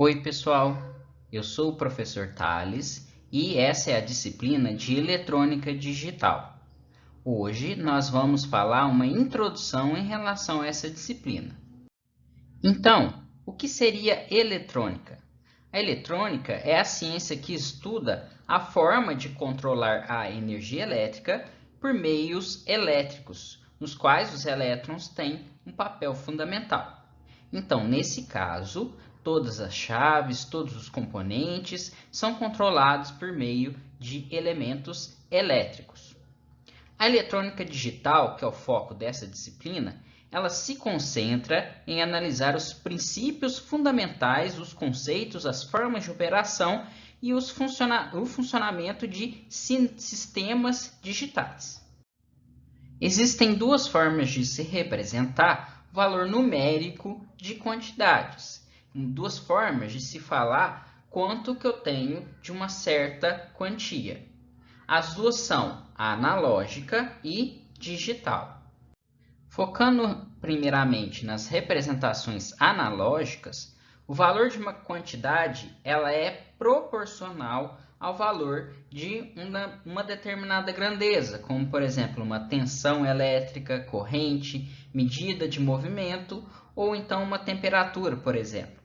Oi, pessoal! Eu sou o professor Thales e essa é a disciplina de Eletrônica Digital. Hoje nós vamos falar uma introdução em relação a essa disciplina. Então, o que seria eletrônica? A eletrônica é a ciência que estuda a forma de controlar a energia elétrica por meios elétricos, nos quais os elétrons têm um papel fundamental. Então, nesse caso, todas as chaves, todos os componentes são controlados por meio de elementos elétricos. A eletrônica digital, que é o foco dessa disciplina, ela se concentra em analisar os princípios fundamentais, os conceitos, as formas de operação e o funcionamento de sistemas digitais. Existem duas formas de se representar o valor numérico de quantidades. Duas formas de se falar quanto que eu tenho de uma certa quantia. As duas são a analógica e digital. Focando primeiramente nas representações analógicas, o valor de uma quantidade ela é proporcional ao valor de uma determinada grandeza, como por exemplo uma tensão elétrica, corrente, medida de movimento ou então uma temperatura, por exemplo.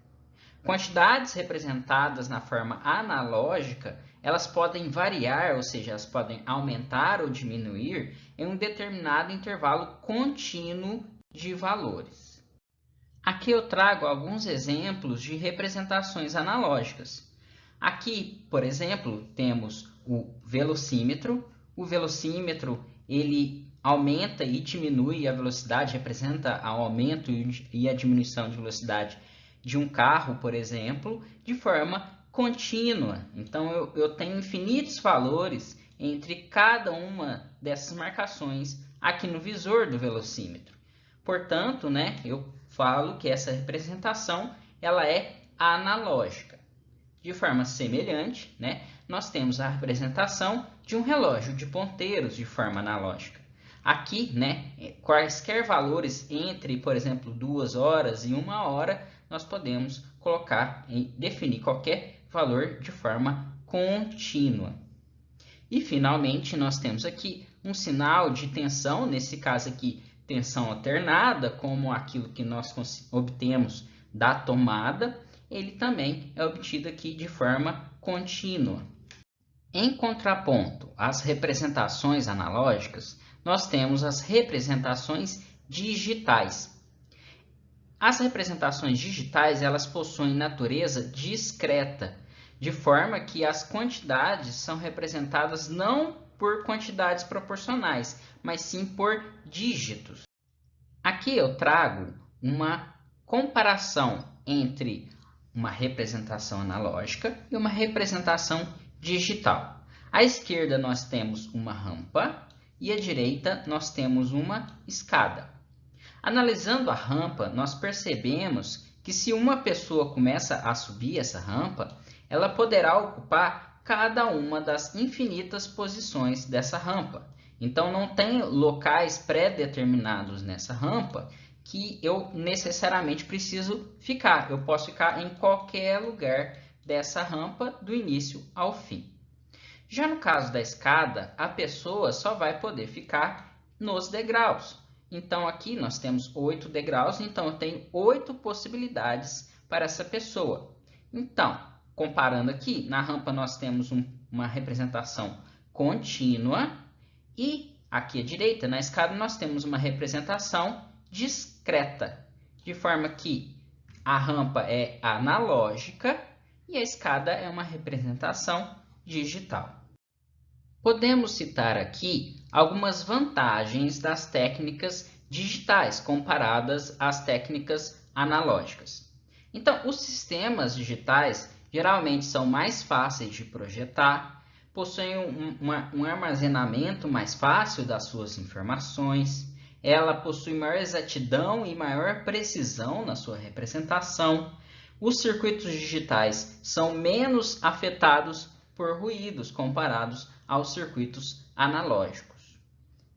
Quantidades representadas na forma analógica, elas podem variar, ou seja, elas podem aumentar ou diminuir em um determinado intervalo contínuo de valores. Aqui eu trago alguns exemplos de representações analógicas. Aqui, por exemplo, temos o velocímetro. O velocímetro ele aumenta e diminui a velocidade, representa o aumento e a diminuição de velocidade de um carro, por exemplo, de forma contínua. Então, eu tenho infinitos valores entre cada uma dessas marcações aqui no visor do velocímetro. Portanto, eu falo que essa representação ela é analógica. De forma semelhante, nós temos a representação de um relógio de ponteiros de forma analógica. Aqui, quaisquer valores entre, por exemplo, 2 horas e 1 hora, nós podemos colocar e definir qualquer valor de forma contínua. E, finalmente, nós temos aqui um sinal de tensão, nesse caso aqui, tensão alternada, como aquilo que nós obtemos da tomada, ele também é obtido aqui de forma contínua. Em contraponto às representações analógicas, nós temos as representações digitais. As representações digitais elas possuem natureza discreta, de forma que as quantidades são representadas não por quantidades proporcionais, mas sim por dígitos. Aqui eu trago uma comparação entre uma representação analógica e uma representação digital. À esquerda nós temos uma rampa e à direita nós temos uma escada. Analisando a rampa, nós percebemos que se uma pessoa começa a subir essa rampa, ela poderá ocupar cada uma das infinitas posições dessa rampa. Então, não tem locais pré-determinados nessa rampa que eu necessariamente preciso ficar. Eu posso ficar em qualquer lugar dessa rampa, do início ao fim. Já no caso da escada, a pessoa só vai poder ficar nos degraus. Então, aqui nós temos 8 degraus, então eu tenho 8 possibilidades para essa pessoa. Então, comparando aqui, na rampa nós temos uma representação contínua e aqui à direita, na escada, nós temos uma representação discreta, de forma que a rampa é analógica e a escada é uma representação digital. Podemos citar aqui algumas vantagens das técnicas digitais comparadas às técnicas analógicas. Então, os sistemas digitais geralmente são mais fáceis de projetar, possuem um armazenamento mais fácil das suas informações, ela possui maior exatidão e maior precisão na sua representação. Os circuitos digitais são menos afetados por ruídos comparados aos circuitos analógicos.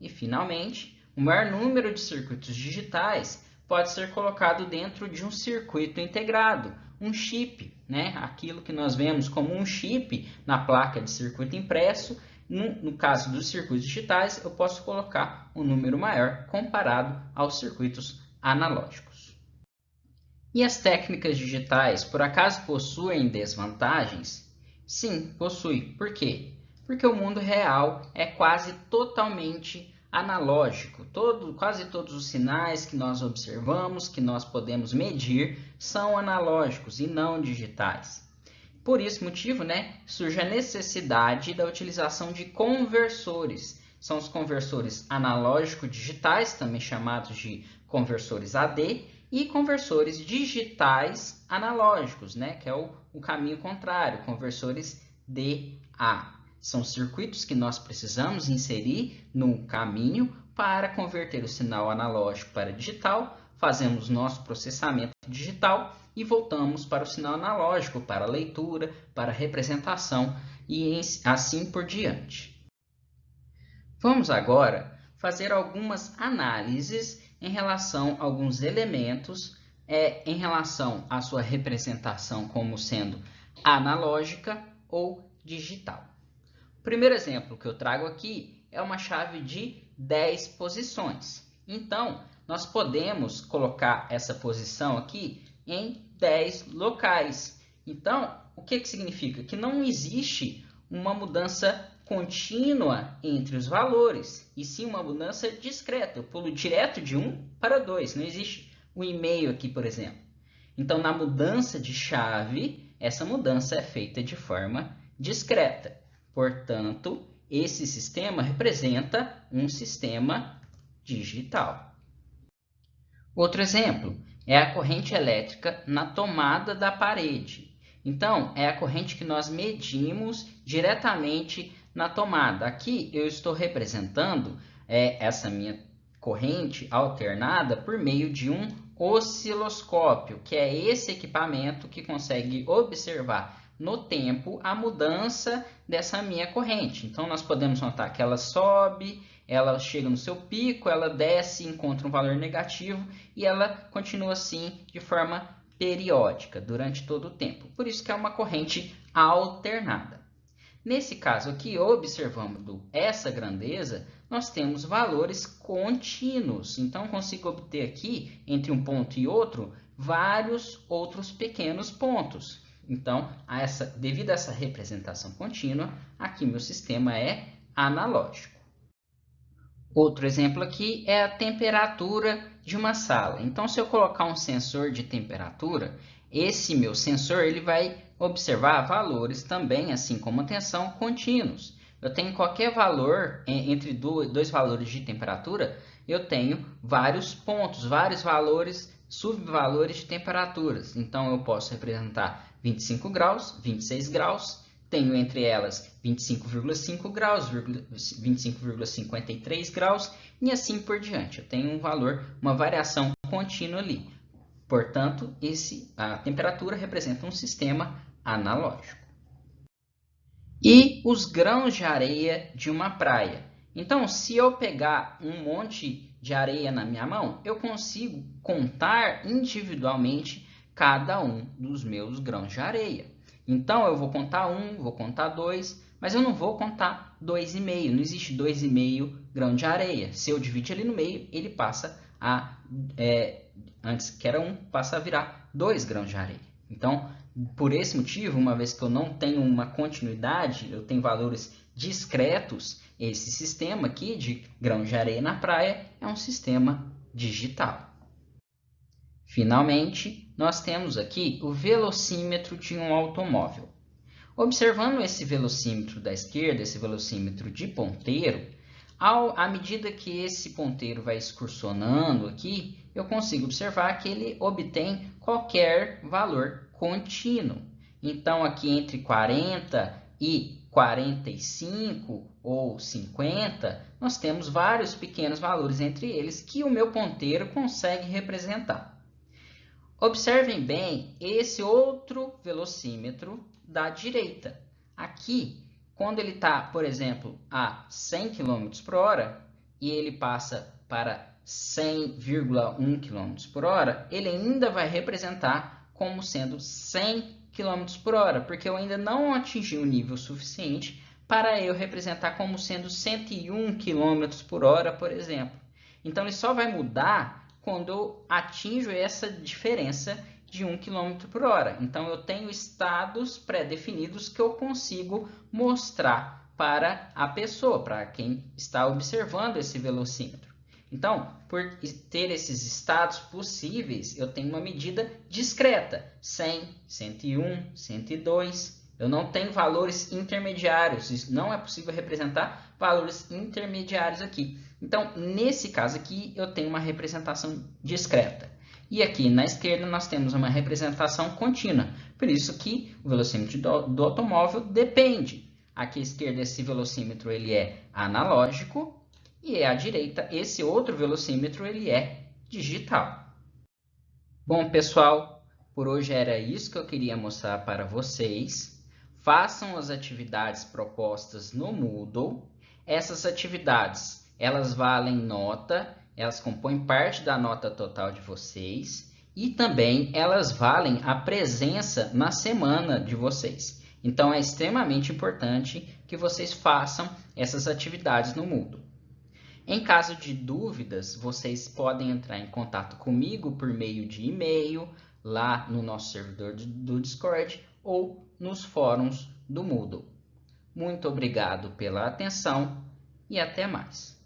E, finalmente, o maior número de circuitos digitais pode ser colocado dentro de um circuito integrado, um chip. né? Aquilo que nós vemos como um chip na placa de circuito impresso. No caso dos circuitos digitais, eu posso colocar um número maior comparado aos circuitos analógicos. E as técnicas digitais, por acaso, possuem desvantagens? Sim, possui. Por quê? Porque o mundo real é quase totalmente analógico. Quase todos os sinais que nós observamos, que nós podemos medir, são analógicos e não digitais. Por esse motivo, surge a necessidade da utilização de conversores. São os conversores analógico-digitais, também chamados de conversores AD, e conversores digitais analógicos, que é o caminho contrário, conversores DA. São circuitos que nós precisamos inserir no caminho para converter o sinal analógico para digital, fazemos nosso processamento digital e voltamos para o sinal analógico, para a leitura, para a representação e assim por diante. Vamos agora fazer algumas análises em relação a alguns elementos em relação à sua representação como sendo analógica ou digital. O primeiro exemplo que eu trago aqui é uma chave de 10 posições. Então, nós podemos colocar essa posição aqui em 10 locais. Então, o que significa? Que não existe uma mudança contínua entre os valores, e sim uma mudança discreta. Eu pulo direto de 1 para 2, não existe um e-mail aqui, por exemplo. Então, na mudança de chave, essa mudança é feita de forma discreta. Portanto, esse sistema representa um sistema digital. Outro exemplo é a corrente elétrica na tomada da parede. Então, é a corrente que nós medimos diretamente na tomada. Aqui eu estou representando essa minha corrente alternada por meio de um osciloscópio, que é esse equipamento que consegue observar no tempo a mudança dessa minha corrente. Então, nós podemos notar que ela sobe, ela chega no seu pico, ela desce, encontra um valor negativo e ela continua assim de forma periódica durante todo o tempo. Por isso que é uma corrente alternada. Nesse caso aqui, observando essa grandeza, nós temos valores contínuos. Então, consigo obter aqui, entre um ponto e outro, vários outros pequenos pontos. Então, devido a essa representação contínua, aqui meu sistema é analógico. Outro exemplo aqui é a temperatura de uma sala. Então, se eu colocar um sensor de temperatura, esse meu sensor ele vai observar valores também, assim como a tensão, contínuos. Eu tenho qualquer valor, entre dois valores de temperatura, eu tenho vários pontos, vários valores, subvalores de temperaturas. Então, eu posso representar 25 graus, 26 graus, tenho entre elas 25,5 graus, 25,53 graus e assim por diante. Eu tenho um valor, uma variação contínua ali. Portanto, a temperatura representa um sistema analógico. E os grãos de areia de uma praia. Então, se eu pegar um monte de areia na minha mão, eu consigo contar individualmente cada um dos meus grãos de areia. Então, eu vou contar 1, vou contar 2, mas eu não vou contar 2,5. Não existe 2,5 grão de areia. Se eu dividir ali no meio, ele passa antes que era 1, passa a virar 2 grãos de areia. Então, por esse motivo, uma vez que eu não tenho uma continuidade, eu tenho valores discretos, esse sistema aqui de grãos de areia na praia é um sistema digital. Finalmente, nós temos aqui o velocímetro de um automóvel. Observando esse velocímetro da esquerda, esse velocímetro de ponteiro, à medida que esse ponteiro vai excursionando aqui, eu consigo observar que ele obtém qualquer valor contínuo. Então, aqui entre 40 e 45 ou 50, nós temos vários pequenos valores entre eles que o meu ponteiro consegue representar. Observem bem esse outro velocímetro da direita. Aqui, quando ele está, por exemplo, a 100 km por hora e ele passa para 100,1 km por hora, ele ainda vai representar como sendo 100 km por hora, porque eu ainda não atingi o nível suficiente para eu representar como sendo 101 km por hora, por exemplo. Então, ele só vai mudar quando eu atinjo essa diferença de 1 km por hora. Então, eu tenho estados pré-definidos que eu consigo mostrar para a pessoa, para quem está observando esse velocímetro. Então, por ter esses estados possíveis, eu tenho uma medida discreta: 100, 101, 102. Eu não tenho valores intermediários, não é possível representar valores intermediários aqui. Então, nesse caso aqui, eu tenho uma representação discreta. E aqui na esquerda nós temos uma representação contínua. Por isso que o velocímetro do automóvel depende. Aqui à esquerda esse velocímetro ele é analógico e à direita esse outro velocímetro ele é digital. Bom, pessoal, por hoje era isso que eu queria mostrar para vocês. Façam as atividades propostas no Moodle. Essas atividades, elas valem nota, elas compõem parte da nota total de vocês e também elas valem a presença na semana de vocês. Então, é extremamente importante que vocês façam essas atividades no Moodle. Em caso de dúvidas, vocês podem entrar em contato comigo por meio de e-mail, lá no nosso servidor do Discord ou nos fóruns do Moodle. Muito obrigado pela atenção e até mais.